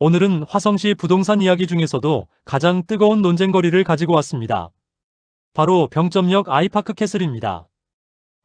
오늘은 화성시 부동산 이야기 중에서도 가장 뜨거운 논쟁거리를 가지고 왔습니다. 바로 병점역 아이파크 캐슬입니다.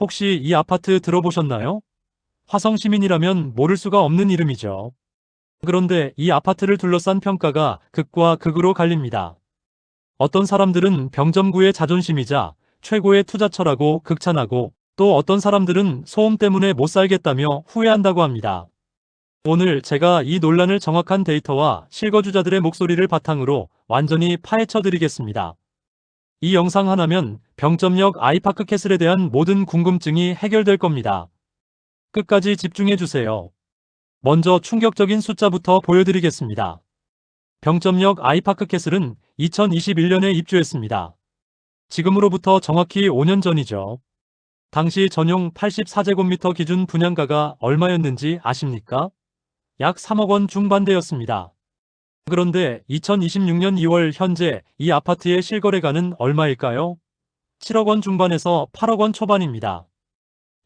혹시 이 아파트 들어보셨나요? 화성 시민이라면 모를 수가 없는 이름이죠. 그런데 이 아파트를 둘러싼 평가가 극과 극으로 갈립니다. 어떤 사람들은 병점구의 자존심이자 최고의 투자처라고 극찬하고, 또 어떤 사람들은 소음 때문에 못 살겠다며 후회한다고 합니다. 오늘 제가 이 논란을 정확한 데이터와 실거주자들의 목소리를 바탕으로 완전히 파헤쳐 드리겠습니다. 이 영상 하나면 병점역 아이파크 캐슬에 대한 모든 궁금증이 해결될 겁니다. 끝까지 집중해 주세요. 먼저 충격적인 숫자부터 보여드리겠습니다. 병점역 아이파크 캐슬은 2021년에 입주했습니다. 지금으로부터 정확히 5년 전이죠. 당시 전용 84제곱미터 기준 분양가가 얼마였는지 아십니까? 약 3억 원 중반대였습니다. 그런데 2026년 2월 현재 이 아파트의 실거래가는 얼마일까요? 7억 원 중반에서 8억 원 초반입니다.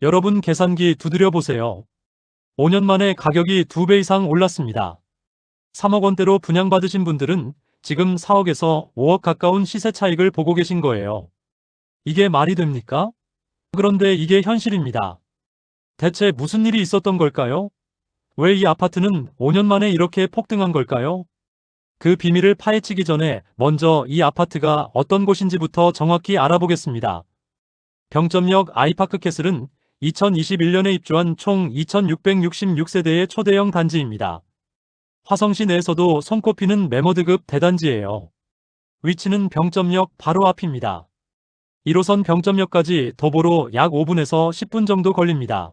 여러분 계산기 두드려 보세요. 5년 만에 가격이 2배 이상 올랐습니다. 3억 원대로 분양받으신 분들은 지금 4억에서 5억 가까운 시세 차익을 보고 계신 거예요. 이게 말이 됩니까? 그런데 이게 현실입니다. 대체 무슨 일이 있었던 걸까요? 왜 이 아파트는 5년 만에 이렇게 폭등한 걸까요? 그 비밀을 파헤치기 전에 먼저 이 아파트가 어떤 곳인지부터 정확히 알아보겠습니다. 병점역 아이파크 캐슬은 2021년에 입주한 총 2666세대의 초대형 단지입니다. 화성시 내에서도 손꼽히는 매머드급 대단지예요. 위치는 병점역 바로 앞입니다. 1호선 병점역까지 도보로 약 5분에서 10분 정도 걸립니다.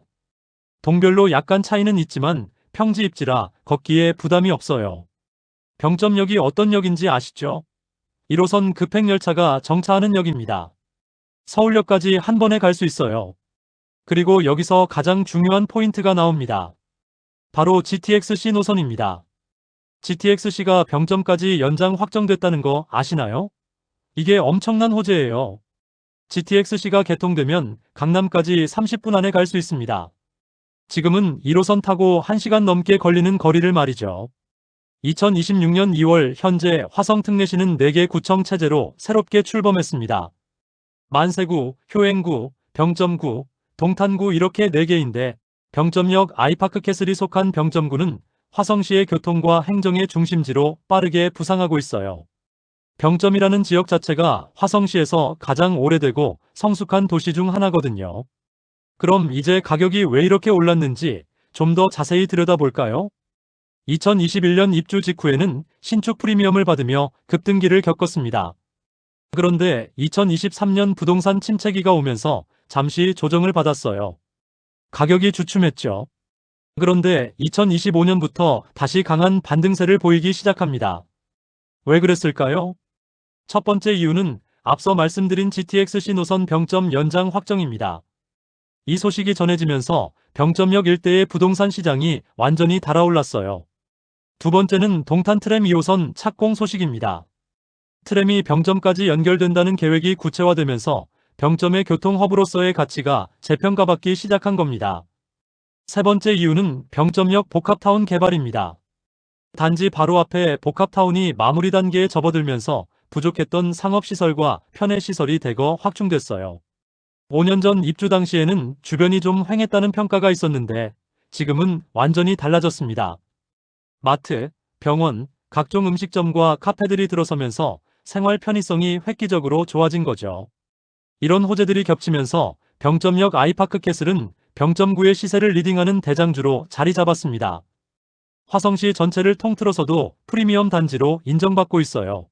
동별로 약간 차이는 있지만 평지 입지라 걷기에 부담이 없어요. 병점역이 어떤 역인지 아시죠? 1호선 급행열차가 정차하는 역입니다. 서울역까지 한 번에 갈 수 있어요. 그리고 여기서 가장 중요한 포인트가 나옵니다. 바로 GTX-C 노선입니다. GTX-C가 병점까지 연장 확정됐다는 거 아시나요? 이게 엄청난 호재예요. GTX-C가 개통되면 강남까지 30분 안에 갈 수 있습니다. 지금은 1호선 타고 1시간 넘게 걸리는 거리를 말이죠. 2026년 2월 현재 화성 특례시는 4개 구청 체제로 새롭게 출범했습니다. 만세구, 효행구, 병점구, 동탄구 이렇게 4개인데 병점역 아이파크 캐슬이 속한 병점구는 화성시의 교통과 행정의 중심지로 빠르게 부상하고 있어요. 병점이라는 지역 자체가 화성시에서 가장 오래되고 성숙한 도시 중 하나거든요. 그럼 이제 가격이 왜 이렇게 올랐는지 좀 더 자세히 들여다볼까요? 2021년 입주 직후에는 신축 프리미엄을 받으며 급등기를 겪었습니다. 그런데 2023년 부동산 침체기가 오면서 잠시 조정을 받았어요. 가격이 주춤했죠. 그런데 2025년부터 다시 강한 반등세를 보이기 시작합니다. 왜 그랬을까요? 첫 번째 이유는 앞서 말씀드린 GTX-C 노선 병점 연장 확정입니다. 이 소식이 전해지면서 병점역 일대의 부동산 시장이 완전히 달아올랐어요. 두 번째는 동탄 트램 2호선 착공 소식입니다. 트램이 병점까지 연결된다는 계획이 구체화되면서 병점의 교통 허브로서의 가치가 재평가받기 시작한 겁니다. 세 번째 이유는 병점역 복합타운 개발입니다. 단지 바로 앞에 복합타운이 마무리 단계에 접어들면서 부족했던 상업시설과 편의시설이 대거 확충됐어요. 5년 전 입주 당시에는 주변이 좀 휑했다는 평가가 있었는데 지금은 완전히 달라졌습니다. 마트, 병원, 각종 음식점과 카페들이 들어서면서 생활 편의성이 획기적으로 좋아진 거죠. 이런 호재들이 겹치면서 병점역 아이파크 캐슬은 병점구의 시세를 리딩하는 대장주로 자리 잡았습니다. 화성시 전체를 통틀어서도 프리미엄 단지로 인정받고 있어요.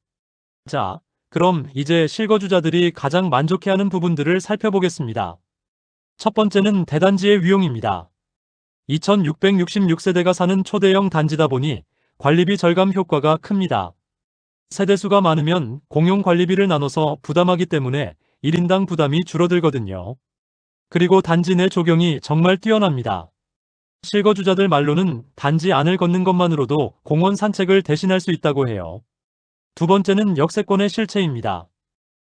자, 그럼 이제 실거주자들이 가장 만족해하는 부분들을 살펴보겠습니다. 첫 번째는 대단지의 위용입니다. 2666세대가 사는 초대형 단지다 보니 관리비 절감 효과가 큽니다. 세대수가 많으면 공용 관리비를 나눠서 부담하기 때문에 1인당 부담이 줄어들거든요. 그리고 단지 내 조경이 정말 뛰어납니다. 실거주자들 말로는 단지 안을 걷는 것만으로도 공원 산책을 대신할 수 있다고 해요. 두 번째는 역세권의 실체입니다.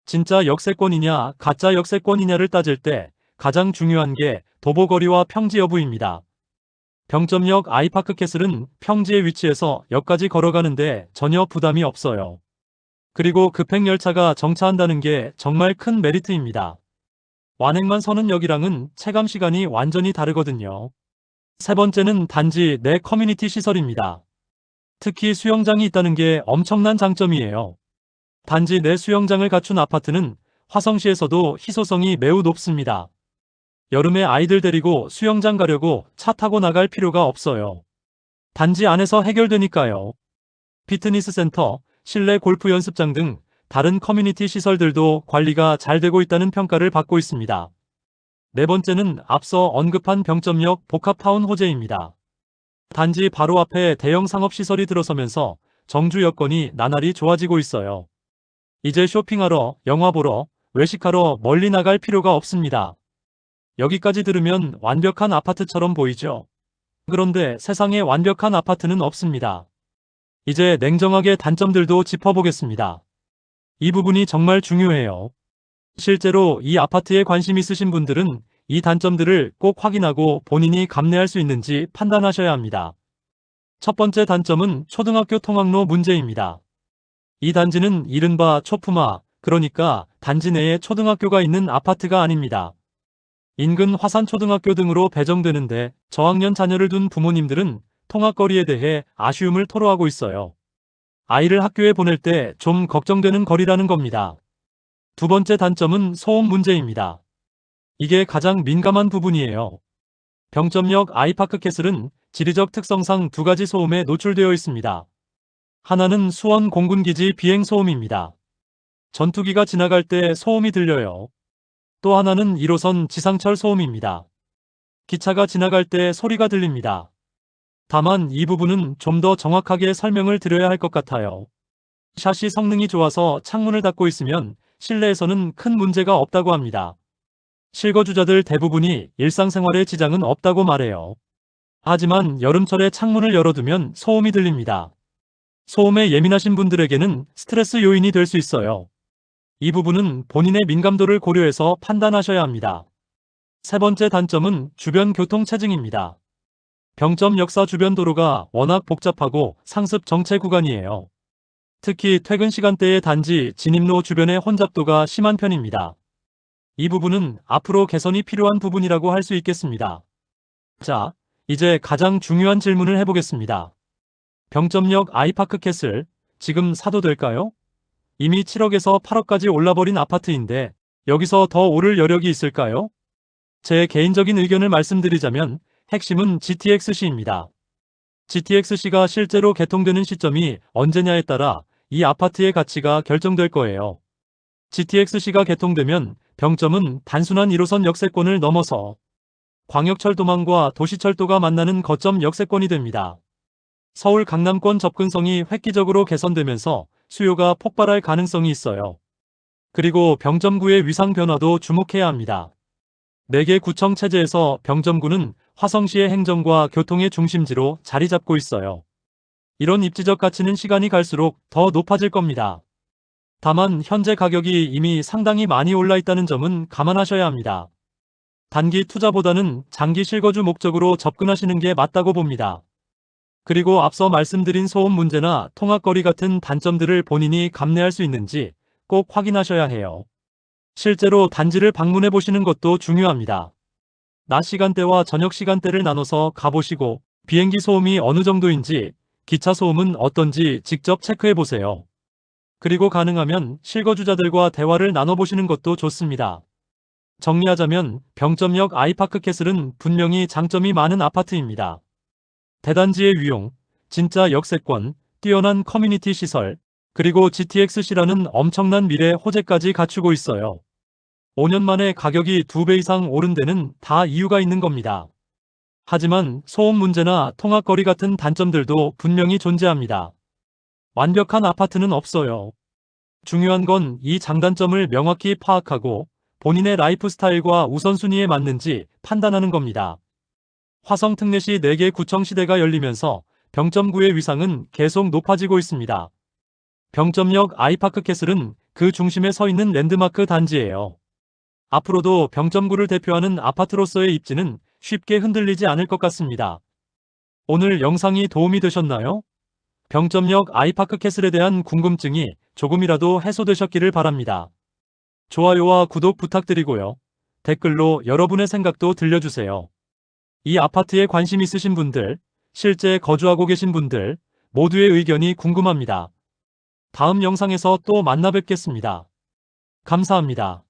진짜 역세권이냐 가짜 역세권이냐를 따질 때 가장 중요한 게 도보거리와 평지 여부입니다. 병점역 아이파크캐슬은 평지에 위치해서 역까지 걸어가는데 전혀 부담이 없어요. 그리고 급행열차가 정차한다는 게 정말 큰 메리트입니다. 완행만 서는 역이랑은 체감 시간이 완전히 다르거든요. 세 번째는 단지 내 커뮤니티 시설입니다. 특히 수영장이 있다는 게 엄청난 장점이에요. 단지 내 수영장을 갖춘 아파트는 화성시에서도 희소성이 매우 높습니다. 여름에 아이들 데리고 수영장 가려고 차 타고 나갈 필요가 없어요. 단지 안에서 해결되니까요. 피트니스 센터, 실내 골프 연습장 등 다른 커뮤니티 시설들도 관리가 잘 되고 있다는 평가를 받고 있습니다. 네 번째는 앞서 언급한 병점역 복합타운 호재입니다. 단지 바로 앞에 대형 상업시설이 들어서면서 정주 여건이 나날이 좋아지고 있어요. 이제 쇼핑하러, 영화 보러, 외식하러 멀리 나갈 필요가 없습니다. 여기까지 들으면 완벽한 아파트처럼 보이죠? 그런데 세상에 완벽한 아파트는 없습니다. 이제 냉정하게 단점들도 짚어보겠습니다. 이 부분이 정말 중요해요. 실제로 이 아파트에 관심 있으신 분들은 이 단점들을 꼭 확인하고 본인이 감내할 수 있는지 판단하셔야 합니다. 첫 번째 단점은 초등학교 통학로 문제입니다. 이 단지는 이른바 초품화, 그러니까 단지 내에 초등학교가 있는 아파트가 아닙니다. 인근 화산초등학교 등으로 배정되는데 저학년 자녀를 둔 부모님들은 통학거리에 대해 아쉬움을 토로하고 있어요. 아이를 학교에 보낼 때 좀 걱정되는 거리라는 겁니다. 두 번째 단점은 소음 문제입니다. 이게 가장 민감한 부분이에요. 병점역 아이파크캐슬은 지리적 특성상 두 가지 소음에 노출되어 있습니다. 하나는 수원 공군기지 비행 소음입니다. 전투기가 지나갈 때 소음이 들려요. 또 하나는 1호선 지상철 소음입니다. 기차가 지나갈 때 소리가 들립니다. 다만 이 부분은 좀 더 정확하게 설명을 드려야 할 것 같아요. 샤시 성능이 좋아서 창문을 닫고 있으면 실내에서는 큰 문제가 없다고 합니다. 실거주자들 대부분이 일상생활에 지장은 없다고 말해요. 하지만 여름철에 창문을 열어두면 소음이 들립니다. 소음에 예민하신 분들에게는 스트레스 요인이 될 수 있어요. 이 부분은 본인의 민감도를 고려해서 판단하셔야 합니다. 세 번째 단점은 주변 교통 체증입니다. 병점 역사 주변 도로가 워낙 복잡하고 상습 정체 구간이에요. 특히 퇴근 시간대에 단지 진입로 주변의 혼잡도가 심한 편입니다. 이 부분은 앞으로 개선이 필요한 부분이라고 할 수 있겠습니다. 자, 이제 가장 중요한 질문을 해보겠습니다. 병점역 아이파크캐슬, 지금 사도 될까요? 이미 7억에서 8억까지 올라버린 아파트인데 여기서 더 오를 여력이 있을까요? 제 개인적인 의견을 말씀드리자면 핵심은 GTX-C입니다. GTX-C가 실제로 개통되는 시점이 언제냐에 따라 이 아파트의 가치가 결정될 거예요. GTX-C가 개통되면 병점은 단순한 1호선 역세권을 넘어서 광역철도망과 도시철도가 만나는 거점 역세권이 됩니다. 서울 강남권 접근성이 획기적으로 개선되면서 수요가 폭발할 가능성이 있어요. 그리고 병점구의 위상 변화도 주목해야 합니다. 4개 구청 체제에서 병점구는 화성시의 행정과 교통의 중심지로 자리 잡고 있어요. 이런 입지적 가치는 시간이 갈수록 더 높아질 겁니다. 다만 현재 가격이 이미 상당히 많이 올라 있다는 점은 감안하셔야 합니다. 단기 투자보다는 장기 실거주 목적으로 접근하시는 게 맞다고 봅니다. 그리고 앞서 말씀드린 소음 문제나 통학거리 같은 단점들을 본인이 감내할 수 있는지 꼭 확인하셔야 해요. 실제로 단지를 방문해 보시는 것도 중요합니다. 낮 시간대와 저녁 시간대를 나눠서 가보시고 비행기 소음이 어느 정도인지, 기차 소음은 어떤지 직접 체크해 보세요. 그리고 가능하면 실거주자들과 대화를 나눠보시는 것도 좋습니다. 정리하자면 병점역 아이파크캐슬은 분명히 장점이 많은 아파트입니다. 대단지의 위용, 진짜 역세권, 뛰어난 커뮤니티 시설, 그리고 GTX-C라는 엄청난 미래 호재까지 갖추고 있어요. 5년 만에 가격이 2배 이상 오른 데는 다 이유가 있는 겁니다. 하지만 소음 문제나 통학거리 같은 단점들도 분명히 존재합니다. 완벽한 아파트는 없어요. 중요한 건 이 장단점을 명확히 파악하고 본인의 라이프 스타일과 우선순위에 맞는지 판단하는 겁니다. 화성 특례시 4개 구청 시대가 열리면서 병점구의 위상은 계속 높아지고 있습니다. 병점역 아이파크캐슬은 그 중심에 서 있는 랜드마크 단지예요. 앞으로도 병점구를 대표하는 아파트로서의 입지는 쉽게 흔들리지 않을 것 같습니다. 오늘 영상이 도움이 되셨나요? 병점역 아이파크캐슬에 대한 궁금증이 조금이라도 해소되셨기를 바랍니다. 좋아요와 구독 부탁드리고요. 댓글로 여러분의 생각도 들려주세요. 이 아파트에 관심 있으신 분들, 실제 거주하고 계신 분들 모두의 의견이 궁금합니다. 다음 영상에서 또 만나 뵙겠습니다. 감사합니다.